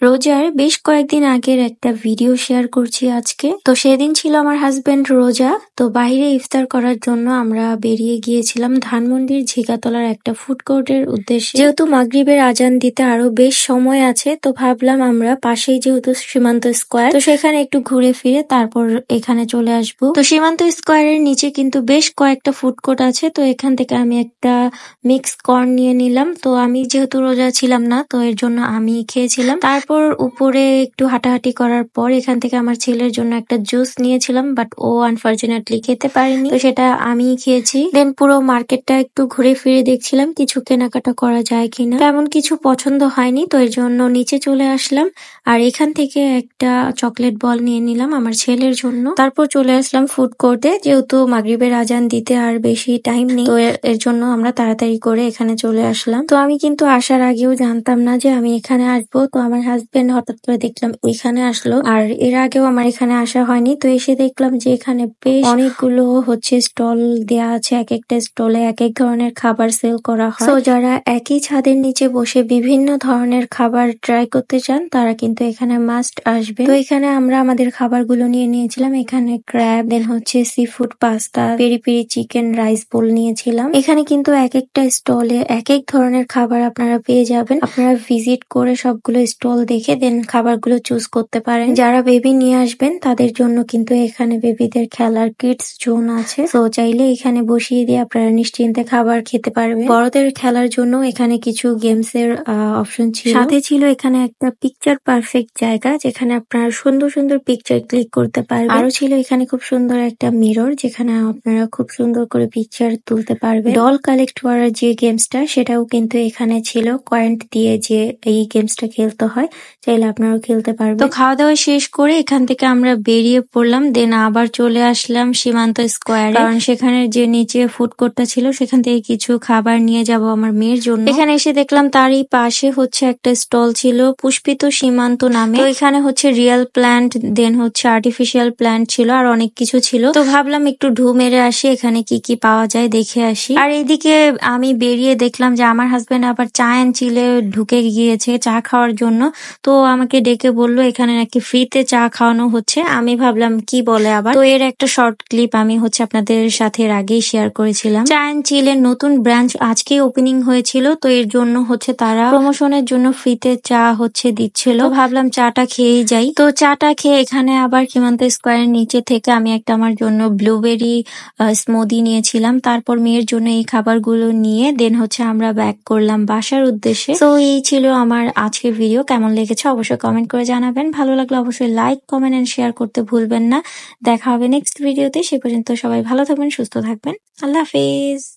রোজার বেশ কয়েকদিন আগের একটা ভিডিও শেয়ার করছি আজকে। তো সেদিন ছিল আমার হাজবেন্ড রোজা। তো বাইরে ইফতার করার জন্য আমরা বেরিয়ে গিয়েছিলাম ধানমন্ডির ঝিকাতলার একটা ফুড কোর্টের উদ্দেশ্যে। যেহেতু মাগরিবের আজান দিতে আরো বেশ সময় আছে, তো ভাবলাম আমরা পাশেই যেহেতু সীমান্ত স্কোয়ার, তো সেখানে একটু ঘুরে ফিরে তারপর এখানে চলে আসবো। তো সীমান্ত স্কোয়ারের নিচে কিন্তু বেশ কয়েকটা ফুড কোর্ট আছে। তো এখান থেকে আমি একটা মিক্স কর্ন নিয়ে নিলাম। তো আমি যেহেতু রোজা ছিলাম না, তো এর জন্য আমি খেয়েছিলাম। তারপর উপরে একটু হাঁটাহাঁটি করার পর এখান থেকে আমার ছেলের জন্য একটা জুস নিয়েছিলাম, বাট ও আনফরচুনেটলি খেতে পারেনি, তো সেটা আমি খেয়েছি। দেন পুরো মার্কেটটা একটু ঘুরে ফিরে দেখছিলাম কিছু কেনাকাটা করা যায় কিনা। তেমন কিছু পছন্দ হয়নি, তো এর জন্য নিচে চলে আসলাম। আর এখান থেকে একটা চকলেট বল নিয়ে নিলাম আমার ছেলের জন্য। তারপর চলে আসলাম ফুড কোর্টে, যেহেতু মাগরিবের আজান দিতে আর বেশি টাইম নেই, তো এর জন্য আমরা তাড়াতাড়ি করে এখানে চলে আসলাম। তো আমি কিন্তু আসার আগেও জানতাম না যে আমি এখানে আসবো। তো আমার হাজবেন্ড হঠাৎ করে দেখলাম এখানে আসলো, আর এর আগেও আমার এখানে আসা হয়নি। তো এসে দেখলাম যে এখানে বেশ অনেকগুলো স্টল দেয়া আছে। এক একটা স্টলে এক এক ধরনের খাবার সেল করা হয়। তো যারা একই ছাদের নিচে বসে বিভিন্ন ধরনের খাবার ট্রাই করতে চান, তারা কিন্তু এখানে মাস্ট আসবে। তো এখানে আমরা আমাদের খাবারগুলো নিয়ে নিয়েছিলাম। এখানে crab, then seafood pasta, peri peri chicken rice bowl নিয়েছিলাম। এখানে কিন্তু এক একটা স্টলে এক এক ধরনের খাবার আপনারা পেয়ে যাবেন। আপনারা ভিজিট করে সবগুলো স্টল দেখে দেন খাবারগুলো চুজ করতে পারেন। যারা বেবি নিয়ে আসবেন তাদের জন্য কিন্তু এখানে বেবিদের খেলার কিডস জোন আছে। তো চাইলে এখানে বসিয়ে দিয়ে আপনারা নিশ্চিন্তে খাবার খেতে পারবেন। বড়দের খেলার জন্য এখানে কিছু গেমস এর অপশন ছিল। সাথে ছিল এখানে একটা পিকচার পারফেক্ট জায়গা, যেখানে আপনারা সুন্দর সুন্দর পিকচার ক্লিক করতে পারবেন। আরো ছিল এখানে খুব সুন্দর একটা মিরর, যেখানে আপনারা খুব সুন্দর করে পিকচার তুলতে পারবেন। ডল কালেক্ট করার যে গেমসটা, সেটাও কিন্তু এখানে ছিল। কয়েন্ট দিয়ে যে এই গেমসটা খেলতে হয়, চাইলে আপনারাও খেলতে পারবেন। তো খাওয়া দাওয়া শেষ করে এখান থেকে আমরা বেরিয়ে পড়লাম। দেন আবার চলে আসলাম সীমান্ত স্কোয়ারে, কারণ সেখানে যে নিচে ফুড কোর্টটা ছিল সেখান থেকে কিছু খাবার নিয়ে যাব আমার মেয়ের জন্য। এখানে এসে দেখলাম তারই পাশে একটা স্টল ছিল পুষ্পিত সীমান্ত নামে। তো এখানে রিয়েল প্ল্যান্ট, দেন আর্টিফিশিয়াল প্ল্যান্ট ছিল, আর অনেক কিছু ছিল। তো ভাবলাম একটু ঢু মেরে আসি, এখানে কি কি পাওয়া যায় দেখে আসি। আর এইদিকে আমি বেরিয়ে দেখলাম যে আমার হাজবেন্ড আবার চা এন্ড চিলে ঢুকে গিয়েছে চা খাওয়ার জন্য। তো আমাকে ডেকে বললো এখানে নাকি ফ্রিতে চা খাওয়ানো হচ্ছে। আমি ভাবলাম কি বলে আবার। তো এর একটা শর্ট ক্লিপ আমি আপনাদের সাথে এর আগেই শেয়ার করেছিলাম। চা এন্ড চিলের নতুন ব্রাঞ্চ আজকেই ওপেনিং হয়েছিল, তো এর জন্য তারা প্রমোশনের জন্য ফ্রিতে চা দিচ্ছিল। তো ভাবলাম চাটা খেয়েই যাই। তো চাটা খেয়ে এখানে আবার সীমান্ত স্কোয়ারের নিচে থেকে আমি একটা আমার জন্য ব্লুবেরি স্মুদি নিয়েছিলাম। তারপর মেয়ের জন্য এই খাবারগুলো নিয়ে দেন আমরা ব্যাক করলাম বাসার উদ্দেশ্যে। তো এই ছিল আমার আজকের ভিডিও। কেমন লেগেছে অবশ্যই কমেন্ট করে জানাবেন। ভালো লাগলে অবশ্যই লাইক, কমেন্ট এন্ড শেয়ার করতে ভুলবেন না। দেখা হবে নেক্সট ভিডিওতে। সে পর্যন্ত সবাই ভালো থাকবেন, সুস্থ থাকবেন। আল্লাহ হাফেজ।